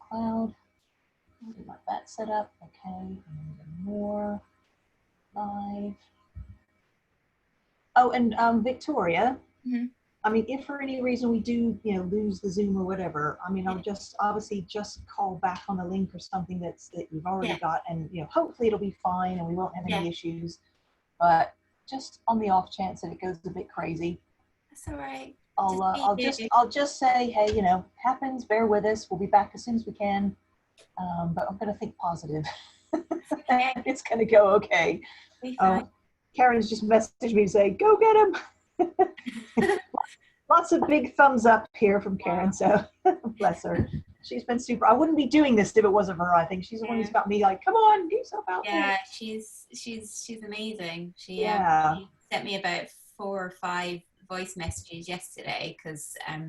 cloud. I'll get that set up. Okay, and then more live. Oh, and Victoria, I mean, if for any reason we do, lose the Zoom or whatever, I mean, I'll just obviously just call back on the link or something that you've already got, and hopefully it'll be fine and we won't have any issues. But just on the off chance that it goes a bit crazy, that's all right. I'll just say, hey, happens. Bear with us. We'll be back as soon as we can. But I'm going to think positive. Okay. It's going to go okay. Karen's just messaged me to say, go get him. Lots of big thumbs up here from Karen, so bless her. She's been super. I wouldn't be doing this if it wasn't for her. I think she's the one who's got me like, come on, get yourself out there. Yeah, she's amazing. She sent me about 4 or 5 voice messages yesterday because I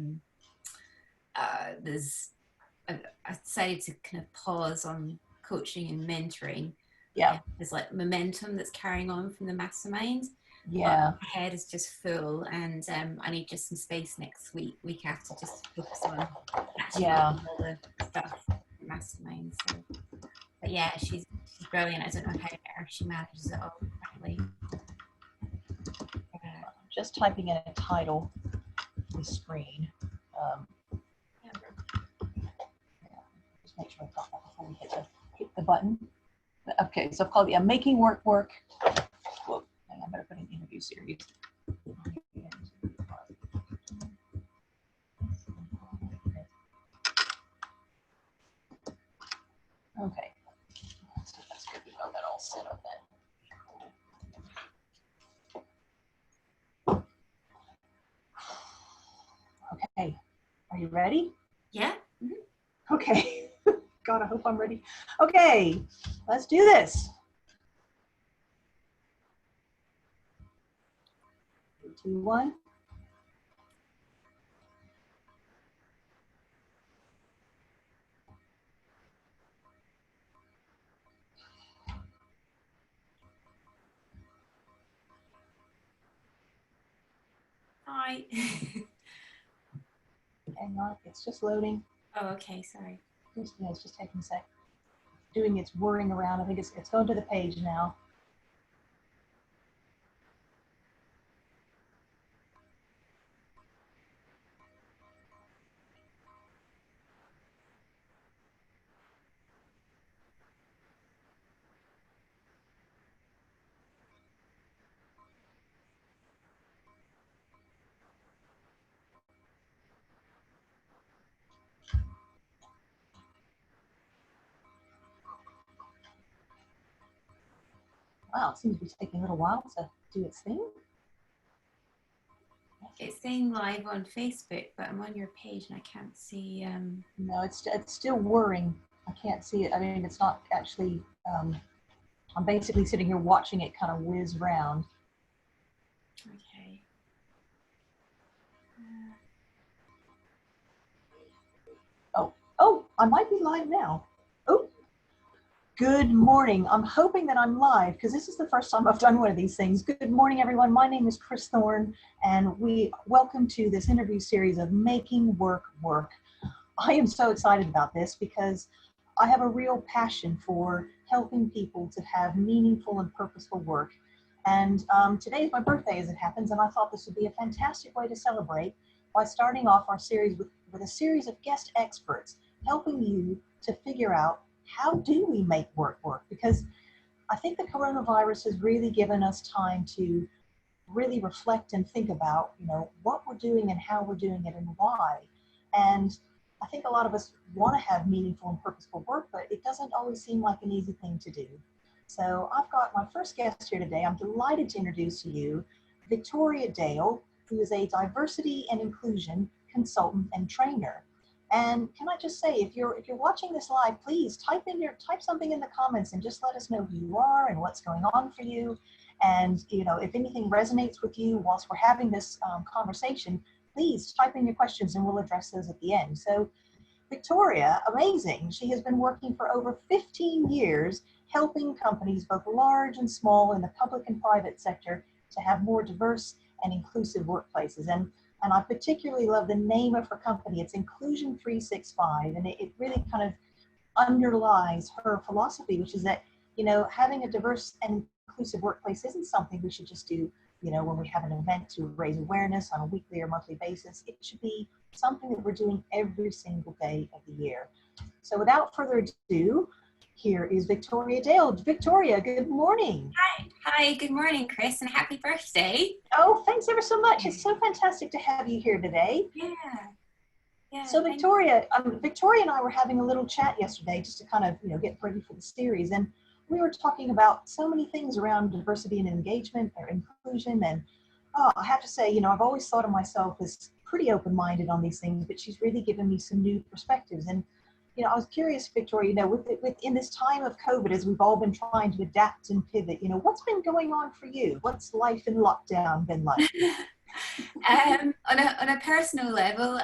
decided to kind of pause on coaching and mentoring. Yeah. There's like momentum that's carrying on from the mastermind. Yeah. But my head is just full, and I need just some space next week after, just to focus on actually all the stuff in mastermind. So, but yeah, she's brilliant. I don't know how she manages it all apparently. Just typing in a title on the screen. Just make sure I got that before we hit the button. Okay, so I've called it Making Work Work. Whoa, I better put in interview series. Okay, so that's good. We got that all set up then. Okay, are you ready? Yeah. Okay. God, I hope I'm ready. Okay, let's do this. 3, 2, 1. Hi. Hang on, it's just loading. Oh, okay, sorry. It's just taking a sec. Doing its whirring around. I think it's going to the page now. Wow, it seems to be taking a little while to do its thing. It's saying live on Facebook, but I'm on your page and I can't see. No, it's still whirring. I can't see it. I mean, it's not actually. I'm basically sitting here watching it kind of whiz around. Okay. Oh, I might be live now. Oh, good morning. I'm hoping that I'm live because this is the first time I've done one of these things. Good morning, everyone. My name is Chris Thorne, and welcome to this interview series of Making Work Work. I am so excited about this because I have a real passion for helping people to have meaningful and purposeful work. And today is my birthday, as it happens, and I thought this would be a fantastic way to celebrate by starting off our series with a series of guest experts helping you to figure out how do we make work work? Because I think the coronavirus has really given us time to really reflect and think about, what we're doing and how we're doing it and why. And I think a lot of us want to have meaningful and purposeful work, but it doesn't always seem like an easy thing to do. So I've got my first guest here today. I'm delighted to introduce to you Victoria Dale, who is a diversity and inclusion consultant and trainer. And can I just say, if you're watching this live, please type something in the comments and just let us know who you are and what's going on for you. And if anything resonates with you whilst we're having this conversation, please type in your questions and we'll address those at the end. So Victoria, amazing. She has been working for over 15 years helping companies, both large and small, in the public and private sector, to have more diverse and inclusive workplaces. And I particularly love the name of her company. It's Inclusion 365, and it really kind of underlies her philosophy, which is that, having a diverse and inclusive workplace isn't something we should just do, when we have an event to raise awareness on a weekly or monthly basis. It should be something that we're doing every single day of the year. So without further ado, here is Victoria Dale. Victoria, good morning. Hi, good morning, Chris, and happy birthday. Oh, thanks ever so much. It's so fantastic to have you here today. Yeah. So Victoria and I were having a little chat yesterday just to kind of, get ready for the series. And we were talking about so many things around diversity and engagement or inclusion. And I have to say, I've always thought of myself as pretty open-minded on these things, but she's really given me some new perspectives. And, I was curious, Victoria, in this time of COVID, as we've all been trying to adapt and pivot, what's been going on for you? What's life in lockdown been like? On a personal level,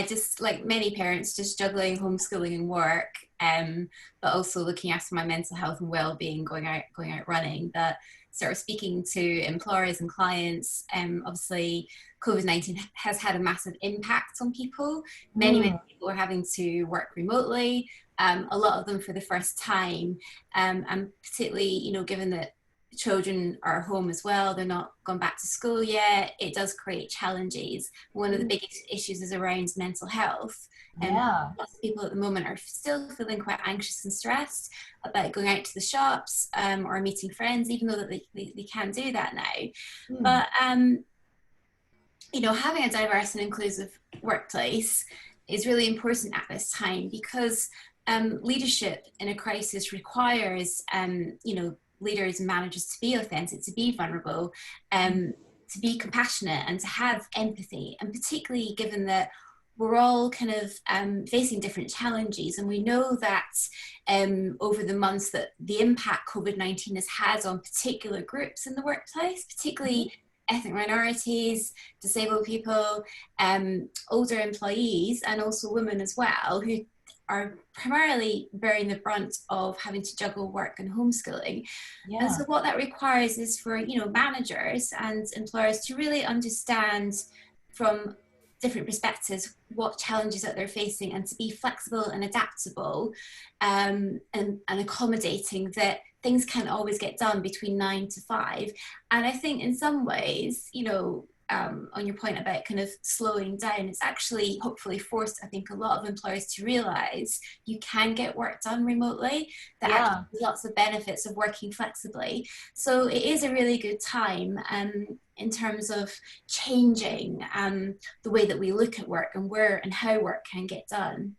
just like many parents, just juggling homeschooling and work, but also looking after my mental health and well-being, going out running. But sort of speaking to employers and clients, obviously COVID-19 has had a massive impact on people. Many people are having to work remotely, a lot of them for the first time, and particularly, given that children are home as well, they're not gone back to school yet, it does create challenges. One of the biggest issues is around mental health. Lots of people at the moment are still feeling quite anxious and stressed about going out to the shops or meeting friends, even though that they can do that now. But having a diverse and inclusive workplace is really important at this time, because leadership in a crisis requires leaders and managers to be authentic, to be vulnerable, to be compassionate, and to have empathy. And particularly given that we're all kind of facing different challenges, and we know that over the months that the impact COVID-19 has had on particular groups in the workplace, particularly ethnic minorities, disabled people, older employees, and also women as well, who are primarily bearing the brunt of having to juggle work and homeschooling. And so what that requires is for, managers and employers to really understand from different perspectives what challenges that they're facing, and to be flexible and adaptable, and accommodating that things can't always get done between 9 to 5. And I think in some ways, on your point about kind of slowing down, it's actually hopefully forced, I think, a lot of employers to realize you can get work done remotely, that actually there's lots of benefits of working flexibly. So it is a really good time in terms of changing the way that we look at work and where and how work can get done.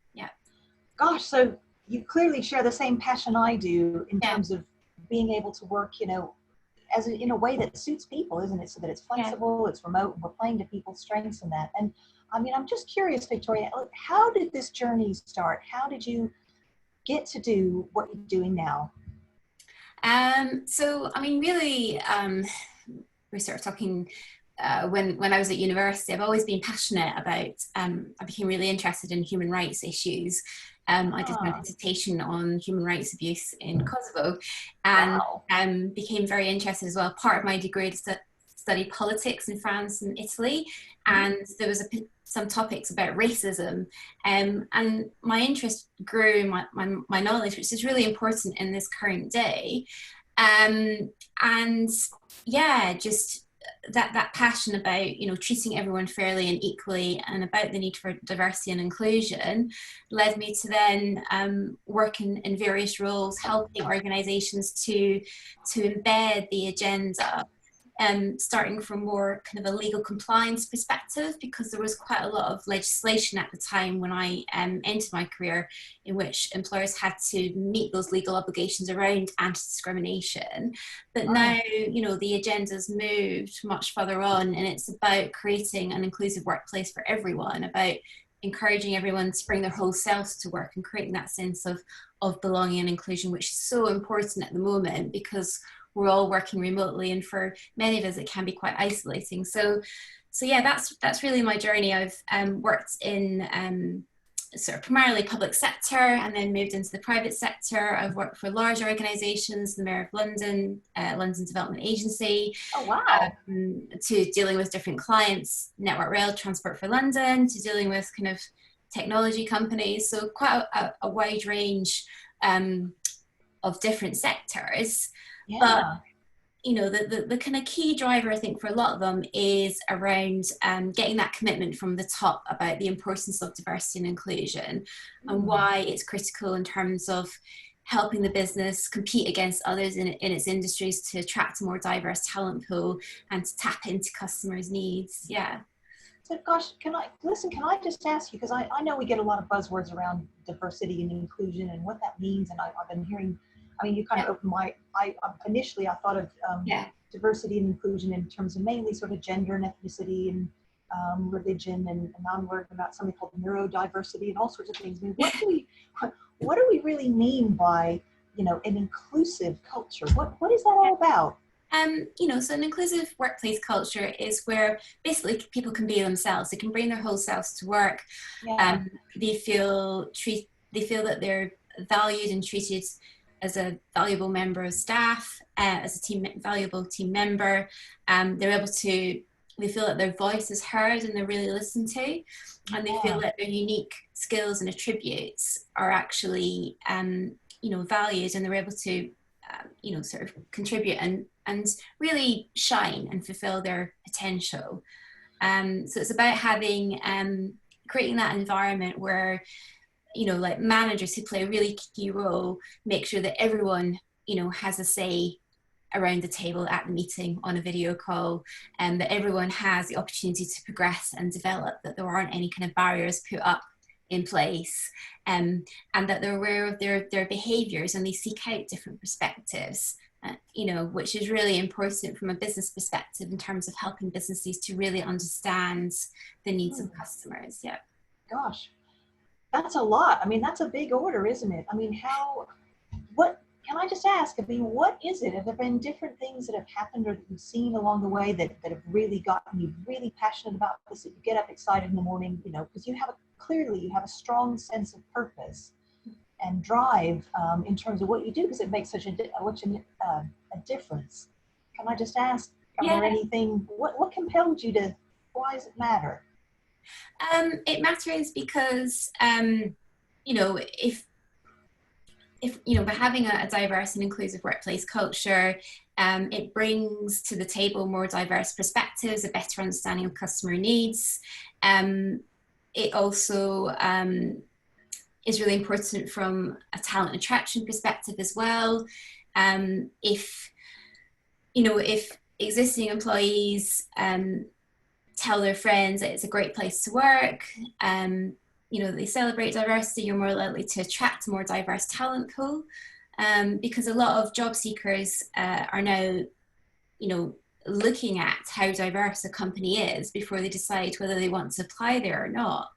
Gosh, so you clearly share the same passion I do in terms of being able to work, in a way that suits people, isn't it? So that it's flexible, it's remote, and we're playing to people's strengths in that. And I'm just curious, Victoria, how did this journey start? How did you get to do what you're doing now? Really, we started talking when I was at university. I've always been passionate about, I became really interested in human rights issues. I did my dissertation on human rights abuse in Kosovo, and became very interested as well. Part of my degree to study politics in France and Italy, and there was some topics about racism, and my interest grew, my knowledge, which is really important in this current day, just that passion about treating everyone fairly and equally, and about the need for diversity and inclusion, led me to then work in various roles, helping organizations to embed the agenda, starting from more kind of a legal compliance perspective, because there was quite a lot of legislation at the time when I entered my career, in which employers had to meet those legal obligations around anti-discrimination. But now, the agenda's moved much further on, and it's about creating an inclusive workplace for everyone, about encouraging everyone to bring their whole selves to work, and creating that sense of belonging and inclusion, which is so important at the moment, because we're all working remotely, and for many of us it can be quite isolating. So that's really my journey. I've worked in sort of primarily public sector, and then moved into the private sector. I've worked for large organisations, the Mayor of London, London Development Agency. Oh wow! To dealing with different clients, Network Rail, Transport for London, to dealing with kind of technology companies, so quite a wide range of different sectors. But Yeah. the kind of key driver, I think, for a lot of them is around getting that commitment from the top about the importance of diversity and inclusion, and Hmm. why it's critical in terms of helping the business compete against others in its industries to attract a more diverse talent pool and to tap into customers' needs. Yeah. So, gosh, can I just ask you, because I know we get a lot of buzzwords around diversity and inclusion and what that means. And I've been hearing, I mean, you kind Yeah. of opened initially I thought of Yeah. diversity and inclusion in terms of mainly sort of gender and ethnicity and religion. And now I'm learning about something called neurodiversity and all sorts of things. I mean, what do we really mean by, an inclusive culture? What is that all about? So an inclusive workplace culture is where basically people can be themselves. They can bring their whole selves to work. Yeah. Um, they feel that they're valued and treated as a valuable member of staff, as a valuable team member. They're able to. They feel that their voice is heard and they're really listened to, and they feel Yeah. that their unique skills and attributes are actually, valued, and they're able to sort of contribute and really shine and fulfill their potential. So it's about having creating that environment where like managers who play a really key role make sure that everyone has a say around the table at the meeting on a video call, and that everyone has the opportunity to progress and develop, that there aren't any kind of barriers put up in place, and that they're aware of their behaviours and they seek out different perspectives, which is really important from a business perspective in terms of helping businesses to really understand the needs of customers. Yeah. Gosh, that's a lot. I mean, that's a big order, isn't it? I mean, what, can I just ask? I mean, what is it? Have there been different things that have happened or that you've seen along the way that have really gotten you really passionate about this, that you get up excited in the morning, because clearly you have a strong sense of purpose and drive in terms of what you do, because it makes such a difference. Can I just ask, are Yeah. there anything, what compelled you to, why does it matter? It matters because, if by having a diverse and inclusive workplace culture, it brings to the table more diverse perspectives, a better understanding of customer needs. It also is really important from a talent attraction perspective as well. If existing employees tell their friends that it's a great place to work, they celebrate diversity, you're more likely to attract a more diverse talent pool, because a lot of job seekers are now, looking at how diverse a company is before they decide whether they want to apply there or not.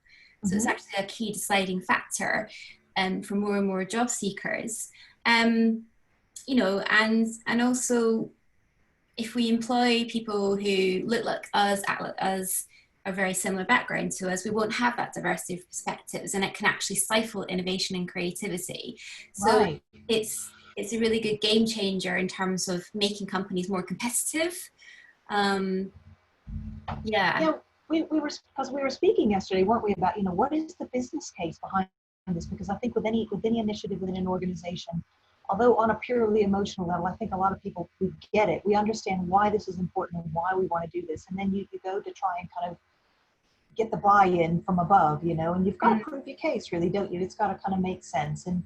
So it's actually a key deciding factor for more and more job seekers. And also, if we employ people who look like us, act like us, are very similar background to us, we won't have that diversity of perspectives, and it can actually stifle innovation and creativity. So Right. it's a really good game changer in terms of making companies more competitive. Yeah. Yeah, we were speaking yesterday, weren't we, about, what is the business case behind this? Because I think with any initiative within an organization, although on a purely emotional level, I think a lot of people, we get it. We understand why this is important and why we want to do this. And then you go to try and kind of get the buy-in from above, and you've got to prove your case, really, don't you? It's got to kind of make sense. And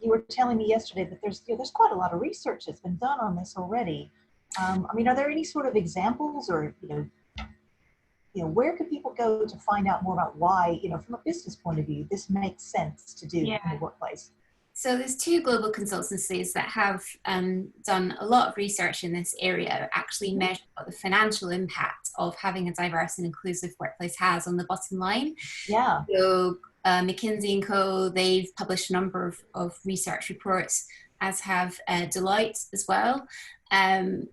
you were telling me yesterday that there's quite a lot of research that's been done on this already. I mean, are there any sort of examples, or where could people go to find out more about why, from a business point of view, this makes sense to do Yeah. in the workplace? So there's two global consultancies that have done a lot of research in this area, actually measured what the financial impact of having a diverse and inclusive workplace has on the bottom line. Yeah. So McKinsey & Co., they've published a number of research reports, as have Deloitte as well.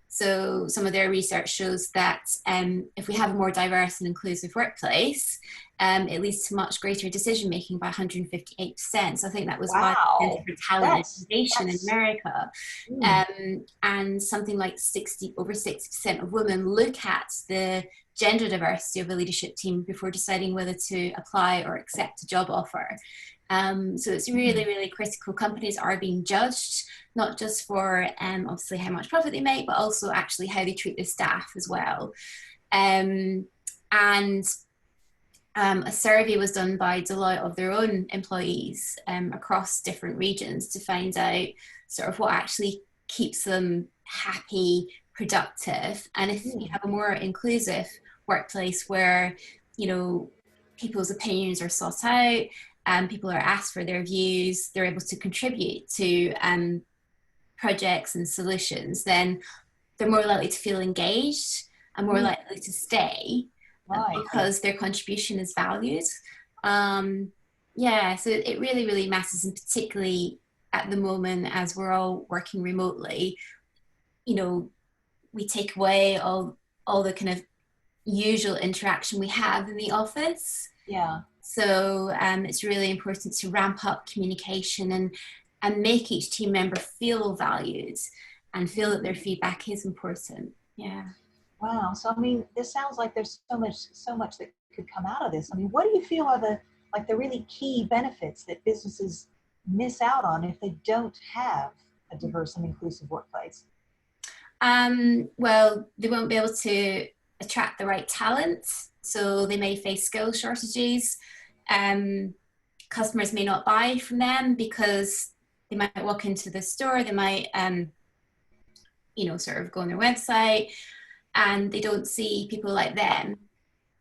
So some of their research shows that if we have a more diverse and inclusive workplace, it leads to much greater decision making by 158%. So I think that was by the Center Wow. for Talent and Innovation in That's America. mm, And something like over 60% of women look at the gender diversity of a leadership team before deciding whether to apply or accept a job offer. So it's really, really critical. Companies are being judged, not just for obviously how much profit they make, but also actually how they treat their staff as well. And a survey was done by Deloitte of their own employees across different regions to find out sort of what actually keeps them happy, productive. And if you have a more inclusive workplace where, you know, people's opinions are sought out, and people are asked for their views, they're able to contribute to projects and solutions, then they're more likely to feel engaged and more likely to stay because their contribution is valued. Yeah, so it really, really matters, and particularly at the moment as we're all working remotely, you know, we take away all the kind of usual interaction we have in the office. yeah. So it's really important to ramp up communication and make each team member feel valued and feel that their feedback is important. Yeah. Wow. So I mean, this sounds like there's so much that could come out of this. I mean, what do you feel are the really key benefits that businesses miss out on if they don't have a diverse and inclusive workplace? Well, they won't be able to attract the right talent, so they may face skill shortages. Customers may not buy from them because they might walk into the store, they might, sort of go on their website and they don't see people like them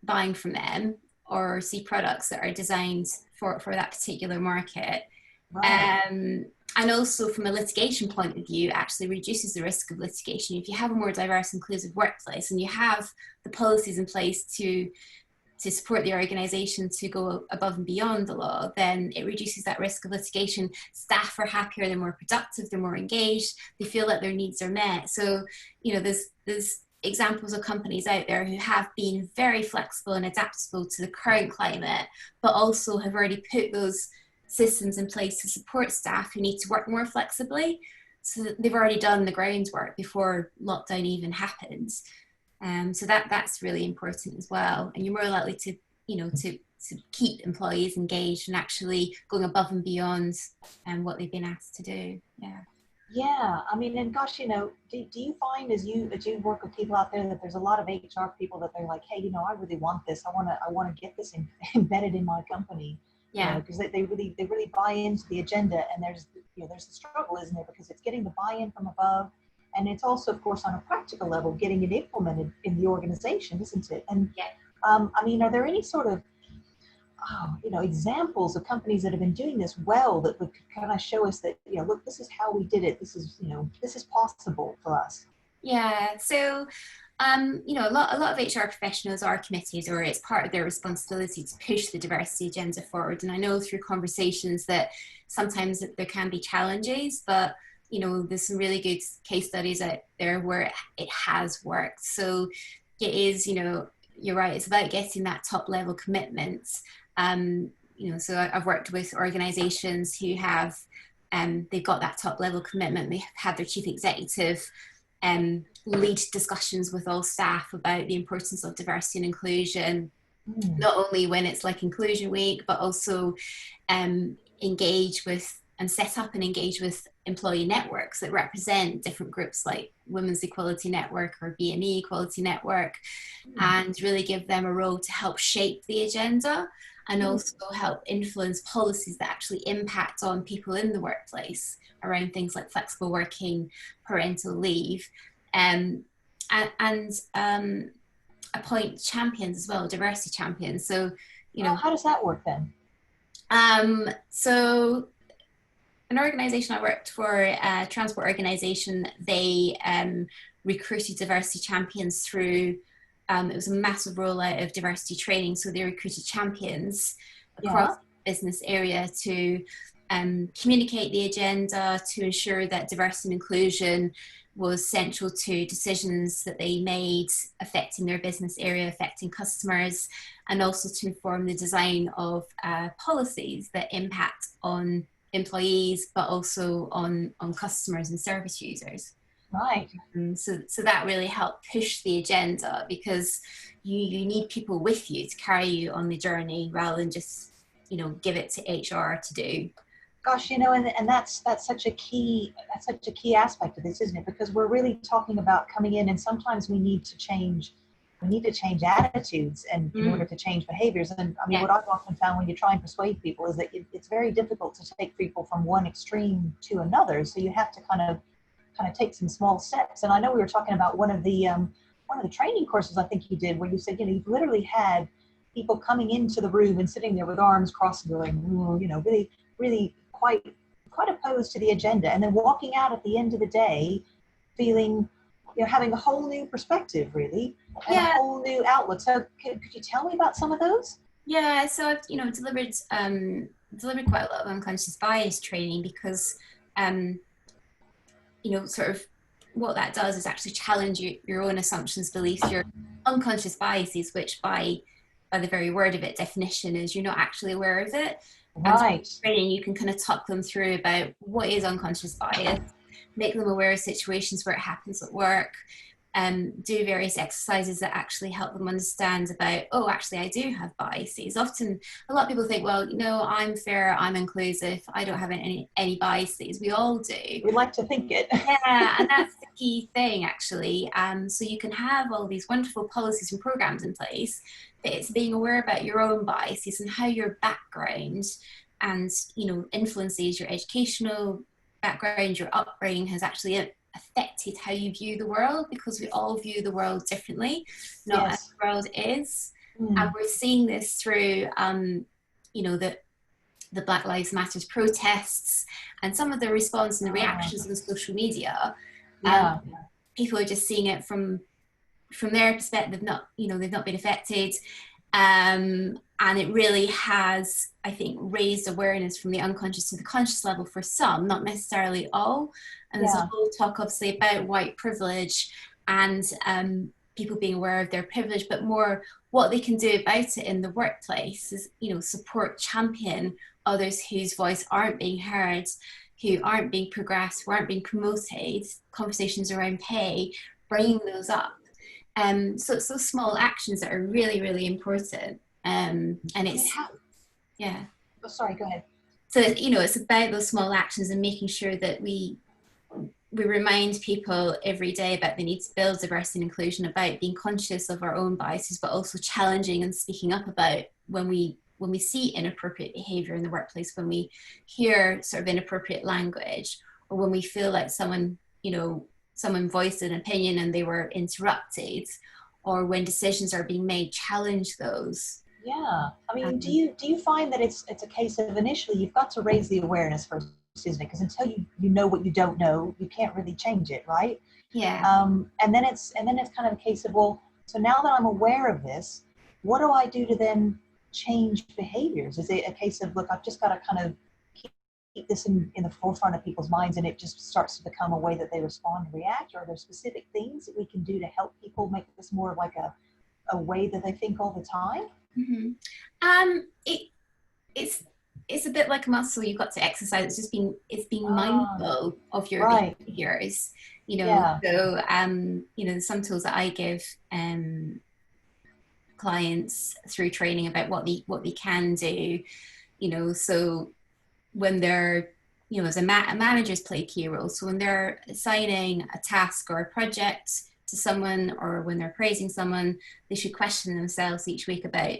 buying from them or see products that are designed for that particular market. Right. And also from a litigation point of view, actually reduces the risk of litigation. If you have a more diverse, inclusive workplace and you have the policies in place to support the organization to go above and beyond the law, then it reduces that risk of litigation. Staff are happier, they're more productive, they're more engaged, they feel that their needs are met. So, there's examples of companies out there who have been very flexible and adaptable to the current climate, but also have already put those systems in place to support staff who need to work more flexibly. So they've already done the groundwork before lockdown even happens. So that's really important as well. And you're more likely to, to keep employees engaged and actually going above and beyond what they've been asked to do. Yeah. Yeah, I mean, and gosh, do you find as you work with people out there that there's a lot of HR people that they're like, hey, I really want this. I want to get this embedded in my company. Yeah. Because they really buy into the agenda, and there's the struggle, isn't there? Because it's getting the buy-in from above, and it's also, of course, on a practical level, getting it implemented in the organization, isn't it? And yeah. I mean, are there any sort of examples of companies that have been doing this well that would kind of show us that, look, this is how we did it. This is possible for us. Yeah. So, a lot of HR professionals are committed, or it's part of their responsibility to push the diversity agenda forward. And I know through conversations that sometimes there can be challenges, but there's some really good case studies out there where it has worked. So it is, you're right. It's about getting that top level commitment. So I've worked with organizations who have, they've got that top level commitment. They've had their chief executive lead discussions with all staff about the importance of diversity and inclusion, not only when it's like Inclusion Week, but also engage with and set up and engage with employee networks that represent different groups like Women's Equality Network or BME Equality Network, and really give them a role to help shape the agenda and also help influence policies that actually impact on people in the workplace around things like flexible working, parental leave, and appoint champions as well, diversity champions. So, how does that work then? So an organization I worked for, a transport organization, they recruited diversity champions through, it was a massive rollout of diversity training. So they recruited champions across the business area to communicate the agenda, to ensure that diversity and inclusion was central to decisions that they made affecting their business area, affecting customers, and also to inform the design of policies that impact on employees, but also on customers and service users. Right. So that really helped push the agenda, because you need people with you to carry you on the journey rather than just, give it to HR to do. Gosh, and that's such a key aspect of this, isn't it? Because we're really talking about coming in, and sometimes we need to change attitudes and in order to change behaviors. And I mean, what I've often found when you try and persuade people is that it's very difficult to take people from one extreme to another. So you have to kind of take some small steps. And I know we were talking about one of the training courses I think you did, where you said, you've literally had people coming into the room and sitting there with arms crossed, going, really, really quite opposed to the agenda, and then walking out at the end of the day feeling, having a whole new perspective, really, and a whole new outlook. So could you tell me about some of those? Yeah, so I've delivered quite a lot of unconscious bias training, because sort of what that does is actually challenge your own assumptions, beliefs, your unconscious biases, which by the very word of it, definition, is you're not actually aware of it. Right. And training, you can kind of talk them through about what is unconscious bias, make them aware of situations where it happens at work, do various exercises that actually help them understand about, oh, actually, I do have biases. Often, a lot of people think, well, I'm fair, I'm inclusive, I don't have any biases. We all do. We like to think it. Yeah, and that's the key thing, actually. So you can have all these wonderful policies and programs in place, but it's being aware about your own biases and how your background and, influences your educational background, your upbringing has actually affected how you view the world, because we all view the world differently, not as the world is. And we're seeing this through, the Black Lives Matter protests and some of the response and the reactions on social media. People are just seeing it from their perspective, they've not been affected. And it really has, I think, raised awareness from the unconscious to the conscious level for some, not necessarily all. And there's a whole talk, obviously, about white privilege and people being aware of their privilege, but more what they can do about it in the workplace is, support, champion others whose voice aren't being heard, who aren't being progressed, who aren't being promoted, conversations around pay, bringing those up. So it's those small actions that are really, really important. And it's, yeah. Oh, sorry, go ahead. So, it's about those small actions and making sure that we remind people every day about the need to build diversity and inclusion, about being conscious of our own biases, but also challenging and speaking up about when we see inappropriate behavior in the workplace, when we hear sort of inappropriate language, or when we feel like someone voiced an opinion and they were interrupted, or when decisions are being made, challenge those. Yeah, I mean, do you find that it's a case of initially you've got to raise the awareness first, isn't it? Because until you know what you don't know, you can't really change it, right? Yeah. And then it's kind of a case of, well, so now that I'm aware of this, what do I do to then change behaviors? Is it a case of, look, I've just got to kind of keep this in the forefront of people's minds, and it just starts to become a way that they respond and react? Or are there specific things that we can do to help people make this more of like a way that they think all the time? Mm-hmm. It's a bit like a muscle you've got to exercise. It's just being mindful of your behaviors, So some tools that I give clients through training about what they can do, so when they're, as managers play a key role. So when they're assigning a task or a project to someone, or when they're praising someone, they should question themselves each week about,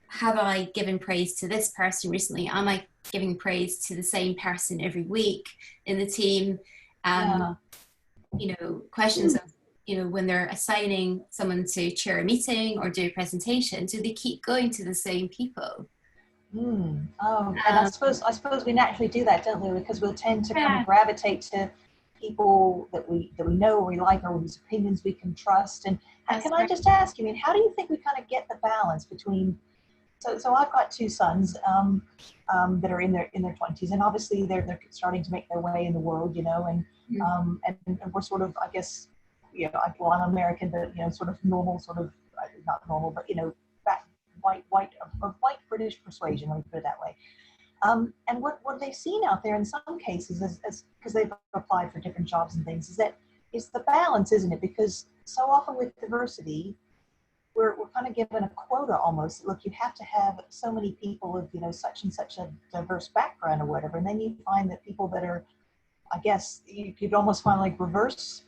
have I given praise to this person recently? Am I giving praise to the same person every week in the team? Questions of, when they're assigning someone to chair a meeting or do a presentation, do they keep going to the same people? And I suppose we naturally do that, don't we? Because we'll tend to kind of gravitate to people that we know or we like, or whose opinions we can trust. And can I just ask you, how do you think we kind of get the balance between So I've got two sons that are in their 20s, and obviously they're starting to make their way in the world, and we're sort of, I guess, well, I'm American, but sort of normal, sort of not normal, but back white British persuasion. Let me put it that way. And what they've seen out there in some cases is because they've applied for different jobs and things, is the balance, isn't it? Because so often with diversity, we're kind of given a quota almost. Look, you have to have so many people of such and such a diverse background or whatever, and then you find that people that are, I guess you could almost find like reverse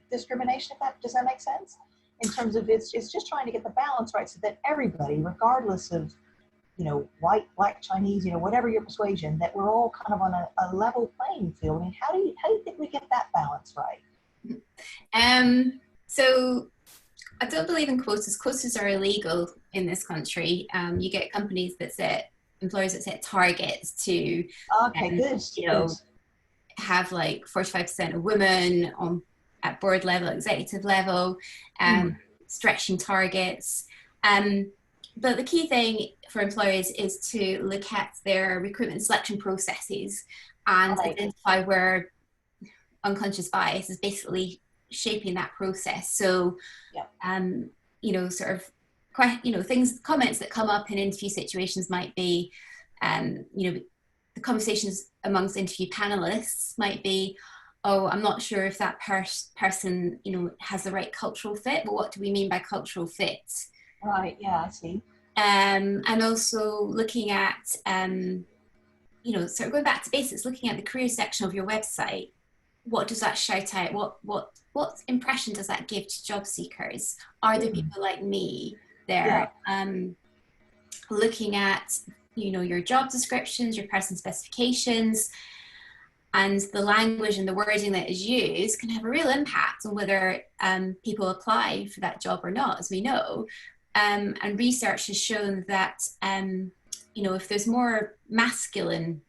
discrimination. Does that make sense? In terms of it's just trying to get the balance right so that everybody, regardless of white, black, Chinese, whatever your persuasion, that we're all kind of on a level playing field. I mean, how do you think we get that balance right? So I don't believe in quotas. Quotas are illegal in this country. You get employers that set targets to, good. Have like 45% of women at board level, executive level, stretching targets. But the key thing for employers is to look at their recruitment selection processes and identify where unconscious bias is basically shaping that process. So, comments that come up in interview situations might be, the conversations amongst interview panelists might be, oh, I'm not sure if that person, has the right cultural fit. But what do we mean by cultural fit? Right. Yeah, I see. And also looking at, sort of going back to basics, looking at the career section of your website. What does that shout out? What impression does that give to job seekers? Are there people like me there? Yeah. Looking at, your job descriptions, your person specifications, and the language and the wording that is used can have a real impact on whether people apply for that job or not, as we know. And research has shown that, if there's more masculine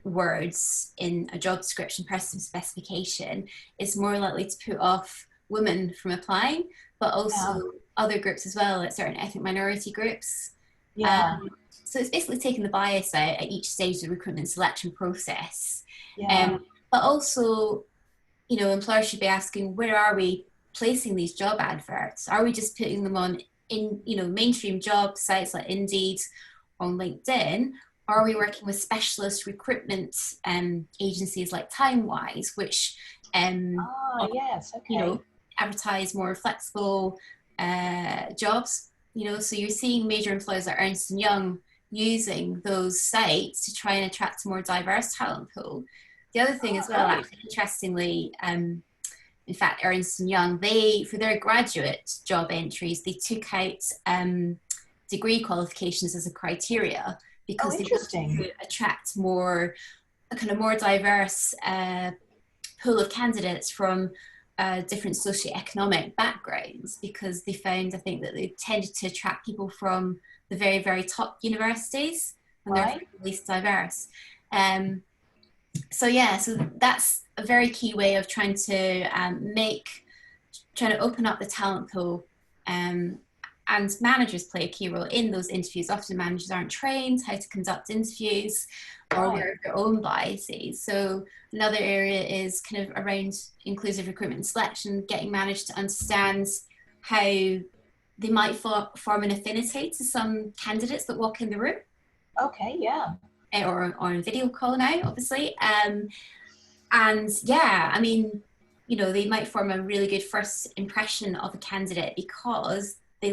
words in a job description, person specification, it's more likely to put off women from applying, but also other groups as well, like certain ethnic minority groups. Yeah. So it's basically taking the bias out at each stage of the recruitment selection process. Yeah. But also, employers should be asking, where are we placing these job adverts? Are we just putting them on in, mainstream job sites like Indeed, on LinkedIn? Are we working with specialist recruitment agencies like TimeWise, which advertise more flexible jobs? So you're seeing major employers like Ernst & Young using those sites to try and attract a more diverse talent pool. The other thing as well, actually, interestingly, in fact, Ernst & Young, for their graduate job entries, they took out degree qualifications as a criteria because they wanted to attract a kind of more diverse pool of candidates from different socioeconomic backgrounds, because they found, I think, that they tended to attract people from the very, very top universities, and they're the least diverse. So that's a very key way of trying to open up the talent pool. And managers play a key role in those interviews. Often managers aren't trained how to conduct interviews or aware of their own biases. So another area is kind of around inclusive recruitment and selection, getting managers to understand how they might form an affinity to some candidates that walk in the room. Okay, yeah. Or on video call now, obviously. They might form a really good first impression of a candidate because they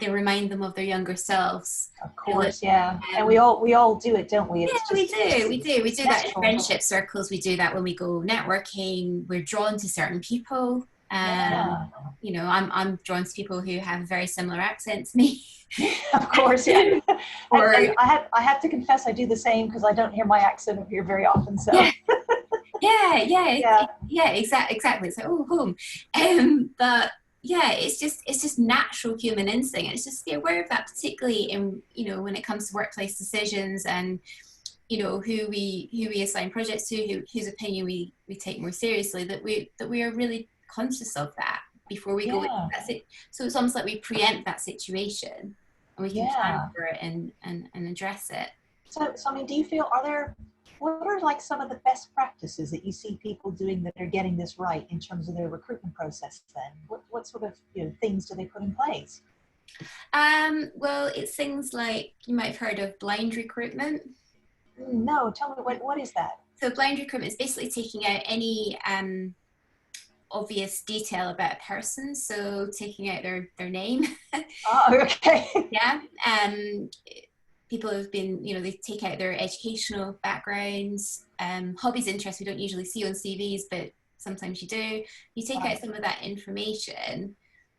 remind them of their younger selves. Of course, yeah. And we all do it, don't we? We do that in friendship circles. We do that when we go networking. We're drawn to certain people. I'm drawn to people who have a very similar accent to me. Of course, yeah. and I have to confess, I do the same because I don't hear my accent up here very often. So. Exactly. It's like, oh, home. But yeah, it's just natural human instinct. It's just be aware of that, particularly in when it comes to workplace decisions and who we assign projects to, whose opinion we take more seriously. That we are really conscious of that before we go into that. So it's almost like we preempt that situation. and we can plan Yeah. for it and address it. So I mean, do you feel, what are like some of the best practices that you see people doing that are getting this right in terms of their recruitment process then? What sort of, things do they put in place? Well, it's things like you might have heard of blind recruitment. No, tell me, what is that? So blind recruitment is basically taking out any obvious detail about a person. So taking out their name. Oh, okay. Yeah. People have been, they take out their educational backgrounds, hobbies, interests we don't usually see on CVs, but sometimes you do. You take out Right. some of that information,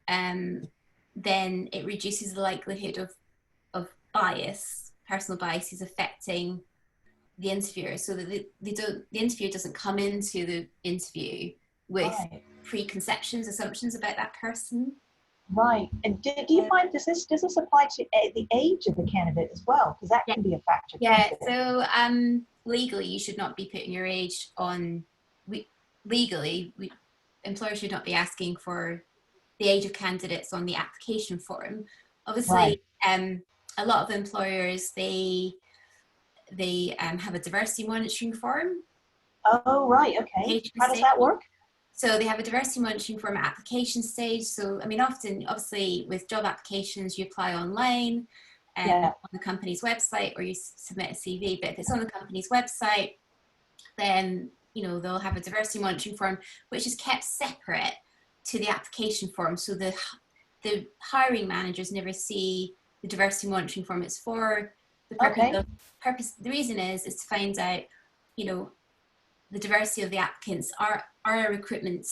then it reduces the likelihood of bias, personal biases affecting the interviewer, so that the interviewer doesn't come into the interview with Right. preconceptions, assumptions about that person. Right. And do you find, does this apply to the age of the candidate as well? Because that Yeah, can be a factor, can't yeah. it? So legally, you should not be putting your age on. Legally, employers should not be asking for the age of candidates on the application form. Right. Obviously, a lot of employers they have a diversity monitoring form. Oh, right. Okay. How does that work? So they have a diversity monitoring form at application stage. So, I mean, often, obviously, with job applications, you apply online Yeah. on the company's website, or you submit a CV. But if it's on the company's website, then, they'll have a diversity monitoring form, which is kept separate to the application form. So the hiring managers never see the diversity monitoring form. It's for the Okay. the reason is to find out, you know, the diversity of the applicants. Are our recruitment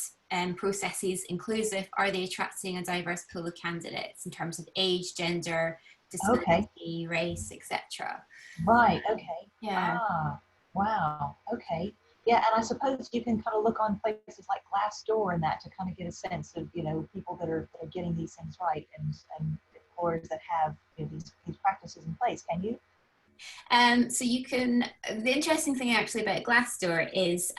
processes inclusive? Are they attracting a diverse pool of candidates in terms of age, gender, Okay. disability, race, etc.? Right. Okay. Yeah. Ah, wow. Okay. Yeah, and I suppose you can kind of look on places like Glassdoor and that to kind of get a sense of, people that are getting these things right, and employers that have, these practices in place. Can you? So you can. The interesting thing actually about Glassdoor is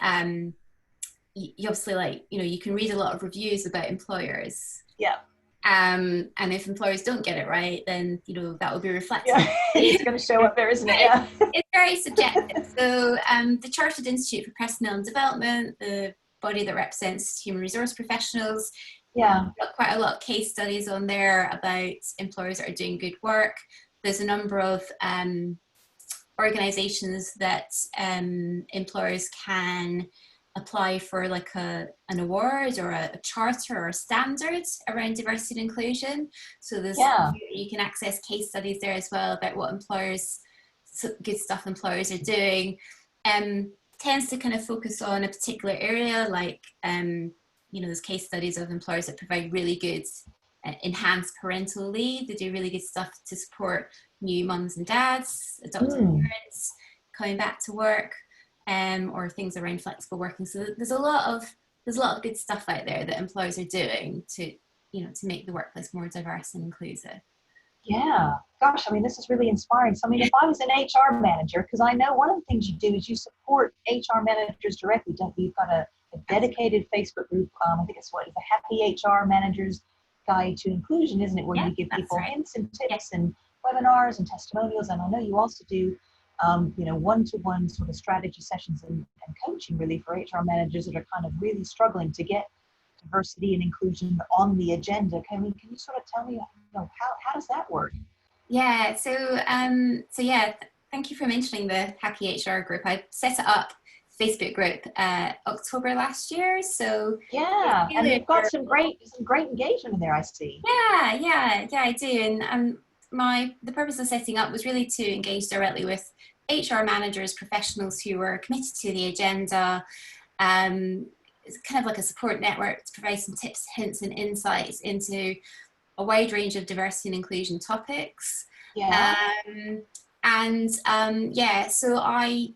you obviously, you can read a lot of reviews about employers. Yeah. And if employers don't get it right, then that will be reflected. Yeah. It's going to show up there, isn't it? it's, Yeah. it's very subjective. So the Chartered Institute for Personnel and Development, the body that represents human resource professionals, Yeah. got quite a lot of case studies on there about employers that are doing good work. There's a number of organizations that employers can apply for, like an award or a charter or a standard around diversity and inclusion. So Yeah. you can access case studies there as well about what good stuff employers are doing. Tends to kind of focus on a particular area, like there's case studies of employers that provide really good enhanced parental leave. They do really good stuff to support new mums and dads, adoptive parents coming back to work, or things around flexible working. So there's a lot of good stuff out there that employers are doing to make the workplace more diverse and inclusive. Yeah. Gosh, I mean, this is really inspiring. So, I mean, if I was an HR manager, because I know one of the things you do is you support HR managers directly, don't you? You've got a dedicated Facebook group. I think it's a Happy HR Managers Guide to Inclusion, isn't it? Where Yeah, you give that's people right. hints and tips and webinars and testimonials. And I know you also do, one-to-one sort of strategy sessions and coaching really for HR managers that are kind of really struggling to get diversity and inclusion on the agenda. Can you sort of tell me, how does that work? Yeah. Thank you for mentioning the Happy HR group. I set it up, Facebook group, October last year. So Yeah, and you've got some great engagement in there, I see. yeah, I do. And the purpose of setting up was really to engage directly with HR managers, professionals who were committed to the agenda. It's kind of like a support network to provide some tips, hints, and insights into a wide range of diversity and inclusion topics. Yeah. So I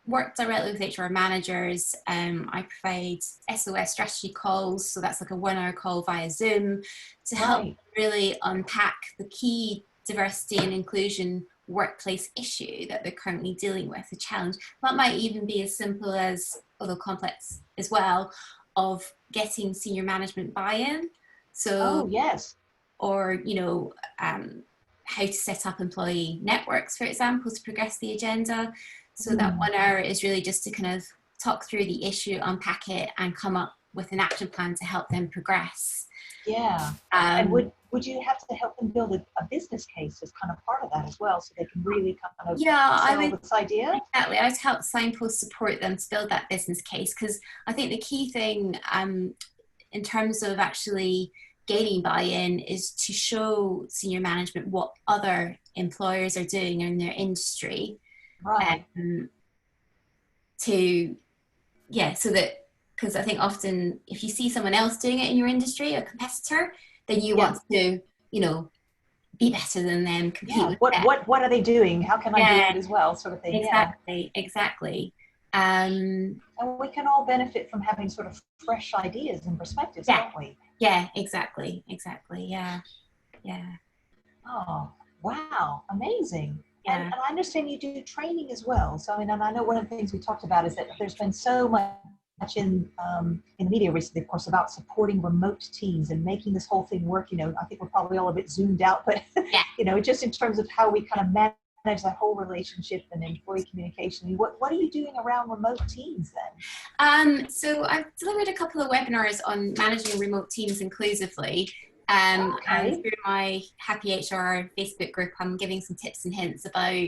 work directly with HR managers. I provide SOS strategy calls, so that's like a 1 hour call via Zoom to help really unpack the key diversity and inclusion workplace issue that they're currently dealing with, a challenge. That might even be as simple as, although complex as well, of getting senior management buy-in. So, Oh, yes. or, how to set up employee networks, for example, to progress the agenda. So that Mm. 1 hour is really just to kind of talk through the issue, unpack it, and come up with an action plan to help them progress. Yeah. And would you have to help them build a business case as kind of part of that as well, so they can really kind of sell this idea? Exactly. I'd help signpost support them to build that business case, because I think the key thing in terms of actually gaining buy-in is to show senior management what other employers are doing in their industry. Right. So that, because I think often if you see someone else doing it in your industry, a competitor, then you want to, be better than them, compete with them. What are they doing? How can I do it as well, sort of thing. Exactly. And we can all benefit from having sort of fresh ideas and perspectives, can't we? Yeah, exactly. Yeah. Oh, wow, amazing. Yeah. And I understand you do training as well. So, I mean, and I know one of the things we talked about is that there's been so much in the media recently, of course, about supporting remote teams and making this whole thing work. I think we're probably all a bit zoomed out, but, just in terms of how we kind of manage that whole relationship and employee communication. I mean, what are you doing around remote teams then? So I've delivered a couple of webinars on managing remote teams inclusively. And through my Happy HR Facebook group, I'm giving some tips and hints about,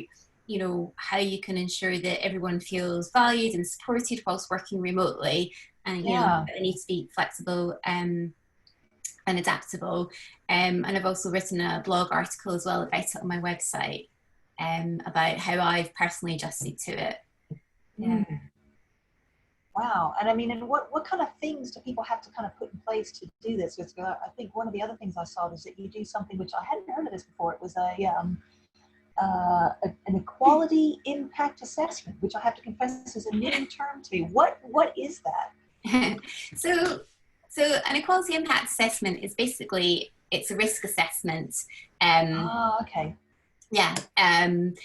how you can ensure that everyone feels valued and supported whilst working remotely. And, they need to be flexible and adaptable. And I've also written a blog article as well about it on my website, about how I've personally adjusted to it. Yeah. Wow. And I mean, and what kind of things do people have to kind of put in place to do this? Because I think one of the other things I saw was that you do something which I hadn't heard of this before. It was an equality impact assessment, which I have to confess is a new term to me. What is that? So an equality impact assessment is basically, it's a risk assessment. Okay. Yeah. And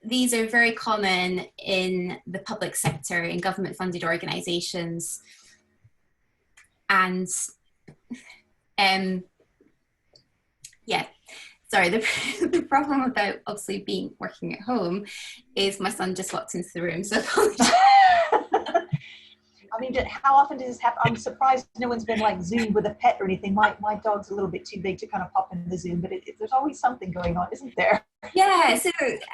these are very common in the public sector, in government funded organizations. And sorry, the problem about obviously working at home is my son just walked into the room, so apologies. I mean, how often does this happen? I'm surprised no one's been like Zoomed with a pet or anything. My dog's a little bit too big to kind of pop into the Zoom, but there's always something going on, isn't there? Yeah, so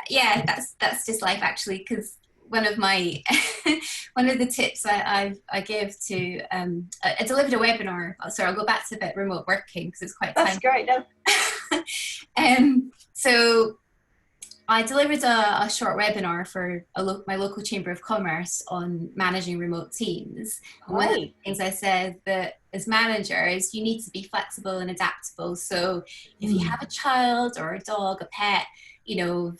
that's just life, actually, because one of the tips I give to I delivered a webinar. Sorry, I'll go back to a bit remote working because it's quite that's great. No. So I delivered a short webinar for my local Chamber of Commerce on managing remote teams. And one of the things I said, that as managers, you need to be flexible and adaptable. So if you have a child or a dog, a pet,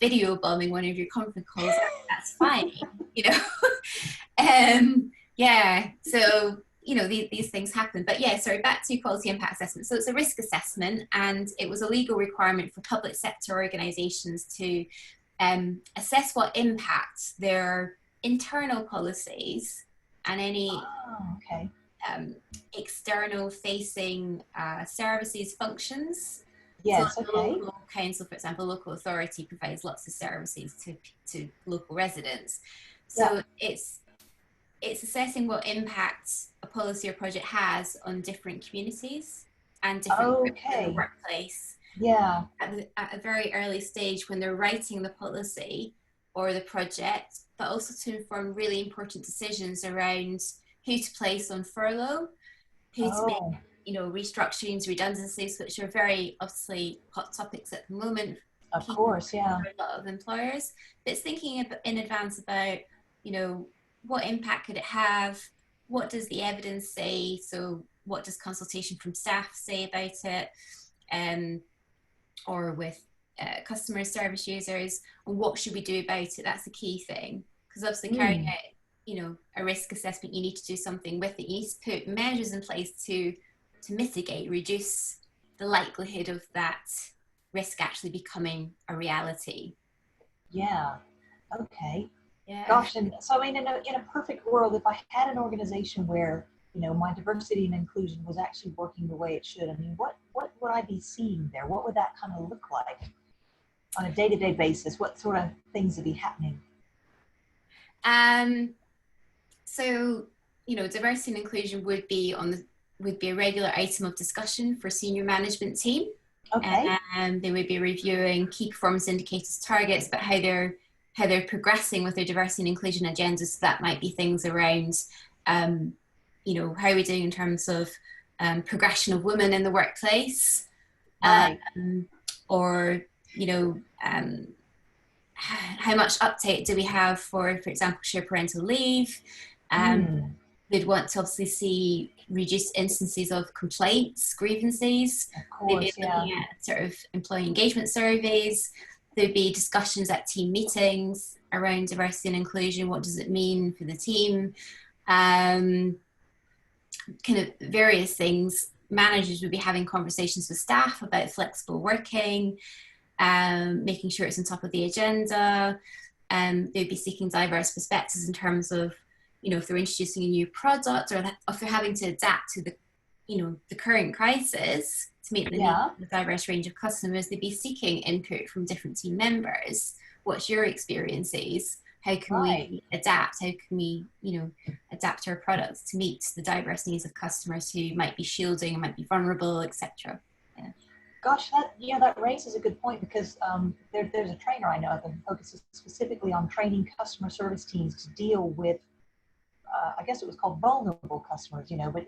video bombing one of your conference calls, that's fine, So, these things happen. But back to quality impact assessment. So it's a risk assessment, and it was a legal requirement for public sector organizations to assess what impact their internal policies and any external facing services functions. Yes, so local council, for example, local authority provides lots of services to local residents. So it's assessing what impact a policy or project has on different communities and different groups in the workplace. Yeah. At a very early stage when they're writing the policy or the project, but also to inform really important decisions around who to place on furlough, who to make, restructurings, redundancies, which are very obviously hot topics at the moment. Of course, yeah. For a lot of employers. But it's thinking in advance about, what impact could it have? What does the evidence say? So what does consultation from staff say about it? Or with customer service users, and what should we do about it? That's the key thing. Because obviously carrying out, a risk assessment, you need to do something with it. You need to put measures in place to mitigate, reduce the likelihood of that risk actually becoming a reality. Yeah. Okay. Yeah. Gosh, and so I mean, in a perfect world, if I had an organization where my diversity and inclusion was actually working the way it should, I mean, what would I be seeing there? What would that kind of look like on a day-to-day basis? What sort of things would be happening? So, diversity and inclusion would be a regular item of discussion for senior management team. Okay. And they would be reviewing key performance indicators targets, but how they're progressing with their diversity and inclusion agendas. So that might be things around, how are we doing in terms of progression of women in the workplace, Right. or how much uptake do we have for example, shared parental leave. They'd want to obviously see reduced instances of complaints, grievances. Of They'd be course, yeah. looking at sort of employee engagement surveys. There'd be discussions at team meetings around diversity and inclusion. What does it mean for the team? Kind of various things. Managers would be having conversations with staff about flexible working, making sure it's on top of the agenda. They'd be seeking diverse perspectives in terms of, if they're introducing a new product, or if they're having to adapt to the current crisis to meet the needs of a diverse range of customers. They'd be seeking input from different team members. What's your experiences? How can we adapt? How can we, adapt our products to meet the diverse needs of customers who might be shielding, might be vulnerable, etc. Gosh, that raises a good point, because there's a trainer I know that focuses specifically on training customer service teams to deal with, I guess it was called vulnerable customers, but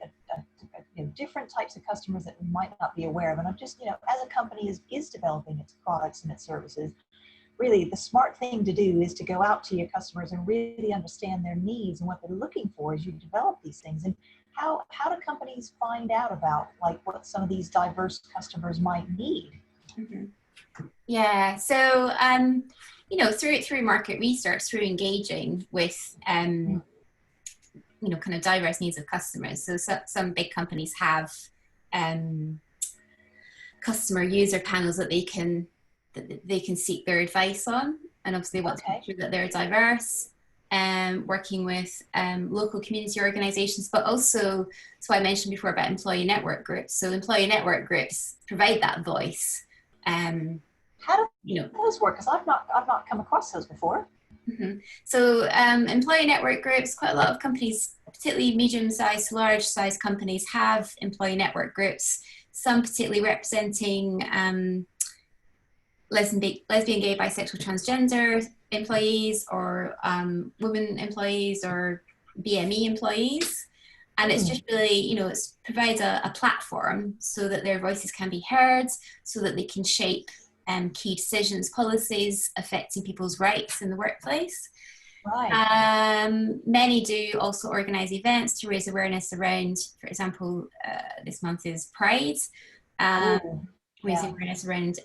different types of customers that we might not be aware of. And I'm just, as a company is developing its products and its services, really the smart thing to do is to go out to your customers and really understand their needs and what they're looking for as you develop these things. And how do companies find out about what some of these diverse customers might need? Mm-hmm. Yeah, so through market research, through engaging with kind of diverse needs of customers. So some big companies have customer user panels that they can seek their advice on, and obviously they want to make sure that they're diverse. Working with local community organizations, but also, so I mentioned before about employee network groups. So employee network groups provide that voice. How do those work? Because I've not come across those before. Mm-hmm. So employee network groups, quite a lot of companies, particularly medium-sized, large-sized companies, have employee network groups. Some particularly representing lesbian, gay, bisexual, transgender employees, or women employees, or BME employees. And it's just really, it provides a platform so that their voices can be heard, so that they can shape key decisions, policies affecting people's rights in the workplace. Right. Many do also organise events to raise awareness around, for example, this month is Pride, raising awareness around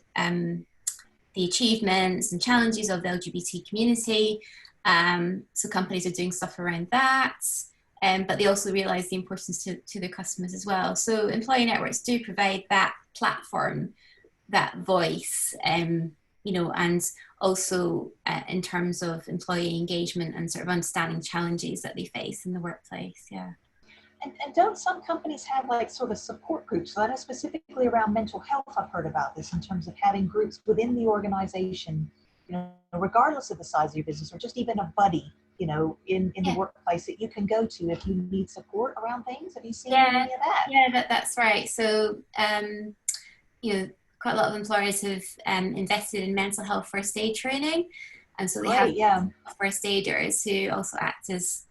the achievements and challenges of the LGBT community. So companies are doing stuff around that, but they also realise the importance to their customers as well. So employee networks do provide that platform, that voice, and also in terms of employee engagement and sort of understanding challenges that they face in the workplace. Yeah. And don't some companies have sort of support groups? So I know specifically around mental health, I've heard about this in terms of having groups within the organization, regardless of the size of your business, or just even a buddy, in the workplace that you can go to if you need support around things. Have you seen any of that? Yeah, that's right. So, quite a lot of employers have invested in mental health first aid training. And so they have first aiders who also act as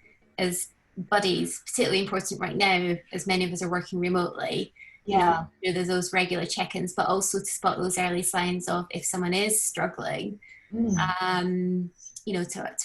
buddies, particularly important right now as many of us are working remotely. There's those regular check-ins, but also to spot those early signs of if someone is struggling, to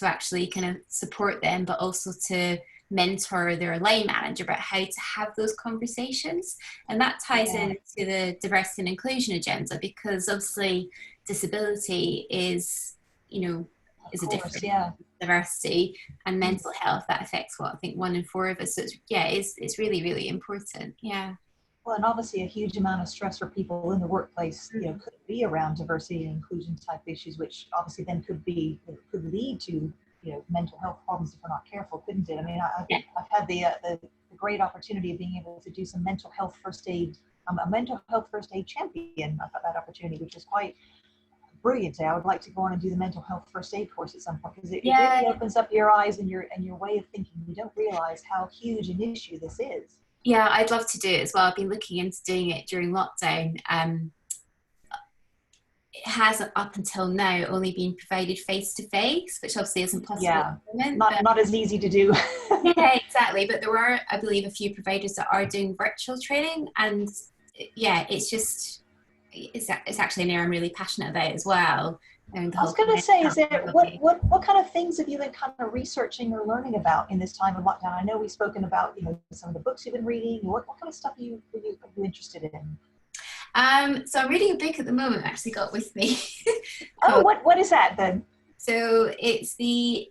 actually kind of support them, but also to mentor their line manager about how to have those conversations. And that ties into the diversity and inclusion agenda, because obviously disability is a different diversity, and mental health that affects I think 1 in 4 of us. So it's really, really important. Yeah. Well, and obviously a huge amount of stress for people in the workplace, could be around diversity and inclusion type issues, which obviously then could lead to, mental health problems if we're not careful, couldn't it? I mean, I've had the great opportunity of being able to do some mental health first aid I'm a mental health first aid champion. I thought that opportunity, which is quite brilliant. I would like to go on and do the mental health first aid course at some point, because it really opens up your eyes and your way of thinking. You don't realize how huge an issue this is. Yeah, I'd love to do it as well. I've been looking into doing it during lockdown. It has up until now only been provided face to face, which obviously isn't possible Yeah, at the moment, not as easy to do. yeah, exactly. But there are, I believe, a few providers that are doing virtual training, and yeah, it's actually an area I'm really passionate about as well. And the I was whole going to say, is there what kind of things have you been kind of researching or learning about in this time of lockdown? I know we've spoken about, you know, some of the books you've been reading. What kind of stuff are you interested in? So I'm reading a book at the moment. I actually got with me. Oh, what is that then? So it's the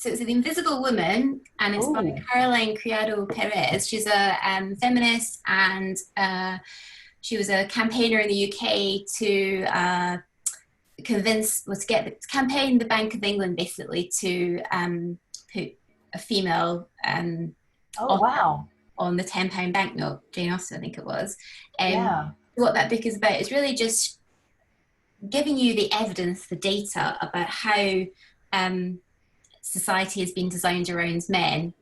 Invisible Woman, and it's by Caroline Criado Perez. She's a feminist, and she was a campaigner in the UK to campaign the Bank of England basically to put a female on the £10 banknote. Jane Austen, I think it was. What that book is about is really just giving you the evidence, the data about how society has been designed around men.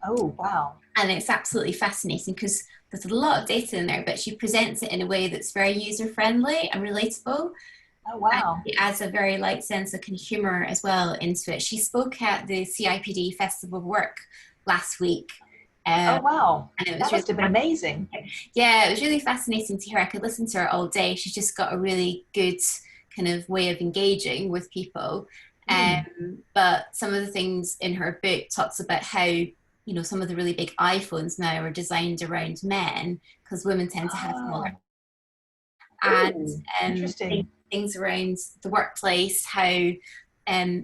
Oh, wow. And it's absolutely fascinating because there's a lot of data in there, but she presents it in a way that's very user-friendly and relatable. Oh, wow. And it adds a very light sense of kind of humour as well into it. She spoke at the CIPD Festival of Work last week. Oh, wow. And it was that must have been amazing. Yeah, it was really fascinating to hear. I could listen to her all day. She's just got a really good kind of way of engaging with people. But some of the things in her book talks about how, you know, some of the really big iPhones now are designed around men because women tend to have smaller. And things around the workplace, how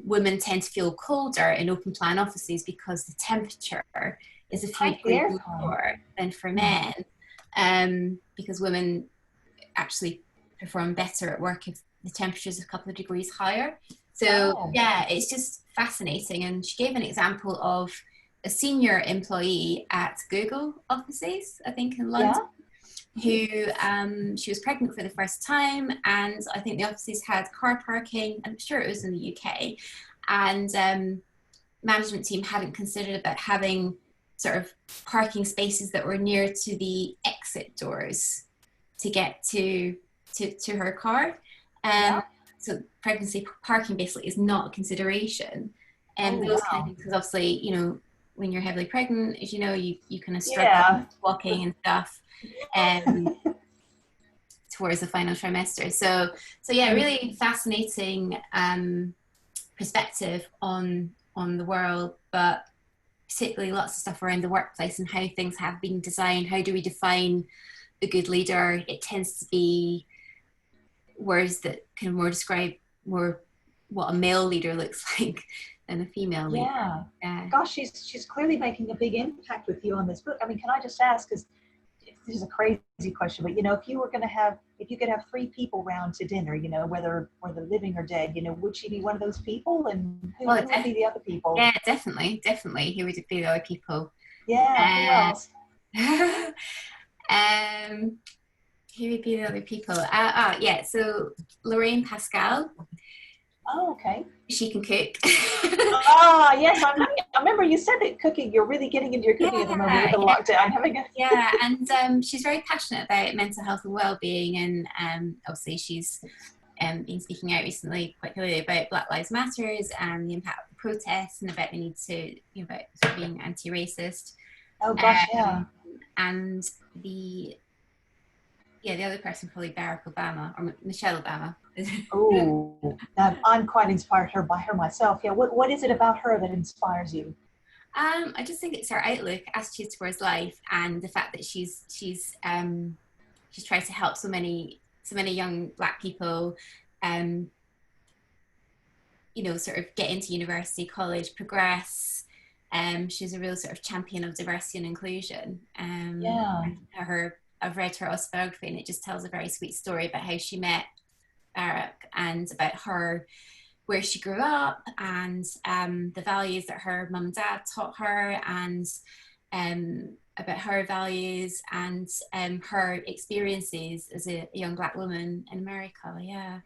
women tend to feel colder in open plan offices because the temperature is a few degrees lower than for men, because women actually perform better at work if the temperature is a couple of degrees higher. So yeah, it's just fascinating. And she gave an example of a senior employee at Google offices, I think in London, who she was pregnant for the first time, and I think the offices had car parking. I'm sure it was in the UK, and management team hadn't considered about having sort of parking spaces that were near to the exit doors to get to her car. So pregnancy parking basically is not a consideration. And those kind of things, because obviously, you know, when you're heavily pregnant, as you know, you kind of struggle walking and stuff towards the final trimester. So yeah, really fascinating perspective on the world, but particularly lots of stuff around the workplace and how things have been designed. How do we define a good leader? It tends to be words that kind of more describe more what a male leader looks like than a female leader. Gosh, she's clearly making a big impact with you on this book. I mean, can I just ask, because this is a crazy question, but you know, if you could have 3 people round to dinner, you know, whether living or dead, you know, would she be one of those people, and who would be the other people? Yeah, definitely. Who would be the other people? Who else? Who would be the other people? So Lorraine Pascal. Oh, okay. She can cook. Yes, I remember you said that cooking, you're really getting into your cooking at the moment with the lockdown. And she's very passionate about mental health and well-being, and obviously she's been speaking out recently quite clearly about Black Lives Matters and the impact of the protests and about the need to, you know, about sort of being anti-racist. Oh gosh, And the other person, probably Barack Obama or Michelle Obama. Oh, I'm quite inspired by her myself. Yeah, what is it about her that inspires you? I just think it's her outlook, attitude towards life, and the fact that she's tried to help so many young Black people, you know, sort of get into university, college, progress. She's a real sort of champion of diversity and inclusion. I've read her autobiography, and it just tells a very sweet story about how she met Barack and about where she grew up, and the values that her mum and dad taught her, and about her values and her experiences as a young Black woman in America. Yeah.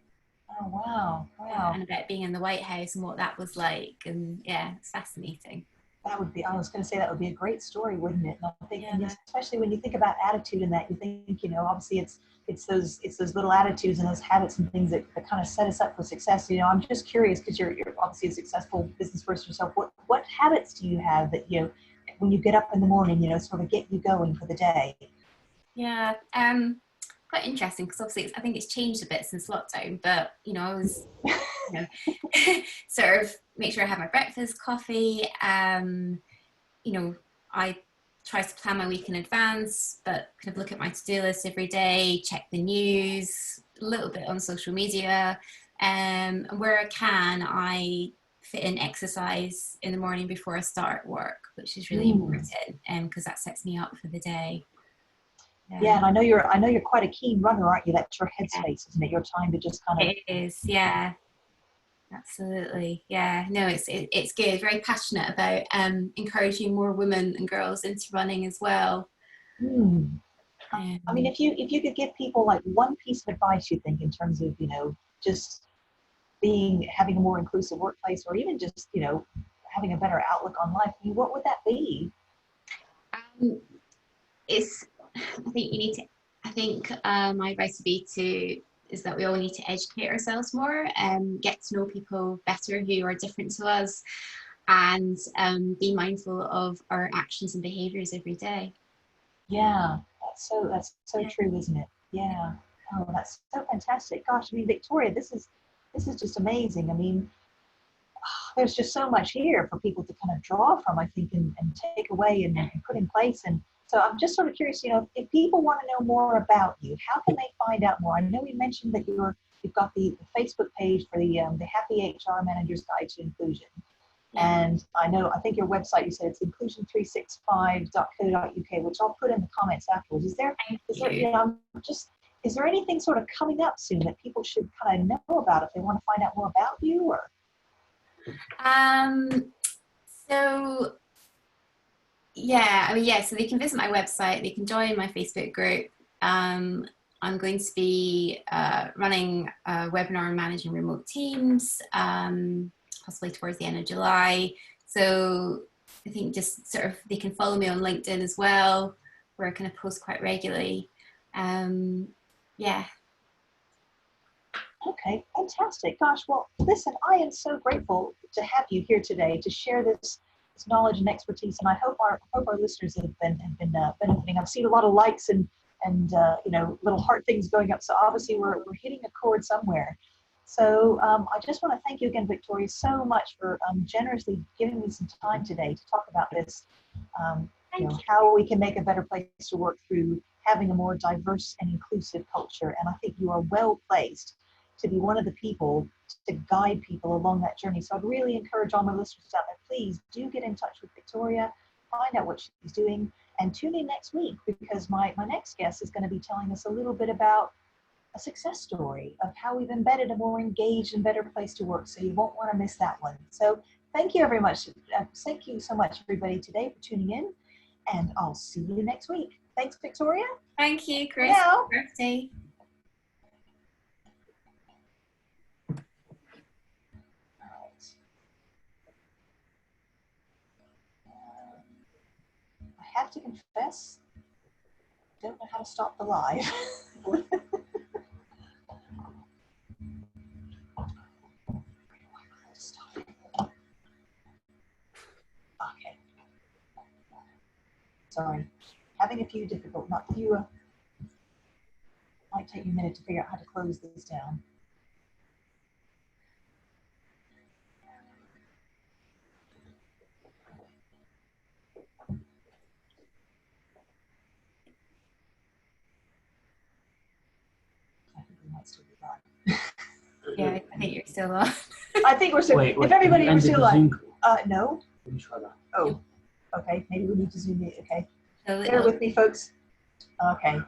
Oh, wow. Yeah, Wow. and about being in the White House and what that was like. And yeah, it's fascinating. That would be, I was going to say that would be a great story, wouldn't it? And I think, and Yeah. especially when you think about attitude in that, you think, obviously it's those little attitudes and those habits and things that kind of set us up for success. I'm just curious because you're obviously a successful business person yourself. What habits do you have that, when you get up in the morning, sort of get you going for the day? Yeah. Quite interesting because obviously I think it's changed a bit since lockdown, but I was know, sort of make sure I have my breakfast, coffee. I try to plan my week in advance, but kind of look at my to-do list every day, check the news, a little bit on social media. And where I can, I fit in exercise in the morning before I start work, which is really important because that sets me up for the day. Yeah, and I know you're quite a keen runner, aren't you? That's your headspace, isn't it? Your time to just kind of. It is, yeah. Absolutely, yeah. No, it's good. Very passionate about encouraging more women and girls into running as well. I mean, if you could give people like one piece of advice, you think, in terms of just having a more inclusive workplace, or even just having a better outlook on life, what would that be? It's. I think you need to. I think my advice would be is that we all need to educate ourselves more and get to know people better who are different to us, and be mindful of our actions and behaviours every day. Yeah, that's so true, isn't it? Yeah. Oh, that's so fantastic. Gosh, I mean, Victoria, this is just amazing. I mean, there's just so much here for people to kind of draw from, I think, and take away and put in place. And so I'm just sort of curious, if people want to know more about you, how can they find out more? I know you mentioned that you've got the Facebook page for the Happy HR Manager's Guide to Inclusion. Yeah. And I think your website, you said it's inclusion365.co.uk, which I'll put in the comments afterwards. Is there anything sort of coming up soon that people should kind of know about if they want to find out more about you? Or so they can visit my website, they can join my Facebook group. I'm going to be running a webinar on managing remote teams, possibly towards the end of July. So I think just sort of they can follow me on LinkedIn as well, where I kind of post quite regularly. Yeah. Okay, fantastic. Gosh, well, listen, I am so grateful to have you here today to share this knowledge and expertise, and I hope our listeners have been benefiting. I've seen a lot of likes and little heart things going up. So obviously we're hitting a chord somewhere. So I just want to thank you again, Victoria, so much for generously giving me some time today to talk about this. How we can make a better place to work through having a more diverse and inclusive culture. And I think you are well placed to be one of the people to guide people along that journey. So I'd really encourage all my listeners out there, please do get in touch with Victoria, find out what she's doing, and tune in next week because my next guest is going to be telling us a little bit about a success story of how we've embedded a more engaged and better place to work. So you won't want to miss that one. So thank you very much. Thank you so much, everybody, today for tuning in, and I'll see you next week. Thanks, Victoria. Thank you, Chris. Happy birthday. I have to confess, I don't know how to stop the live. Okay. Sorry. Having a few might take me a minute to figure out how to close this down. I think we might still be live. Yeah, I think you're still on. I think we're still. Wait, if everybody was still live. No. Let me try that. Oh, okay. Maybe we need to zoom in. Okay. Bear with me, folks. Okay.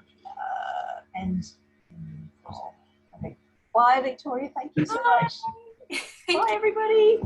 Okay. Bye, Victoria. Thank you so much. Bye, everybody.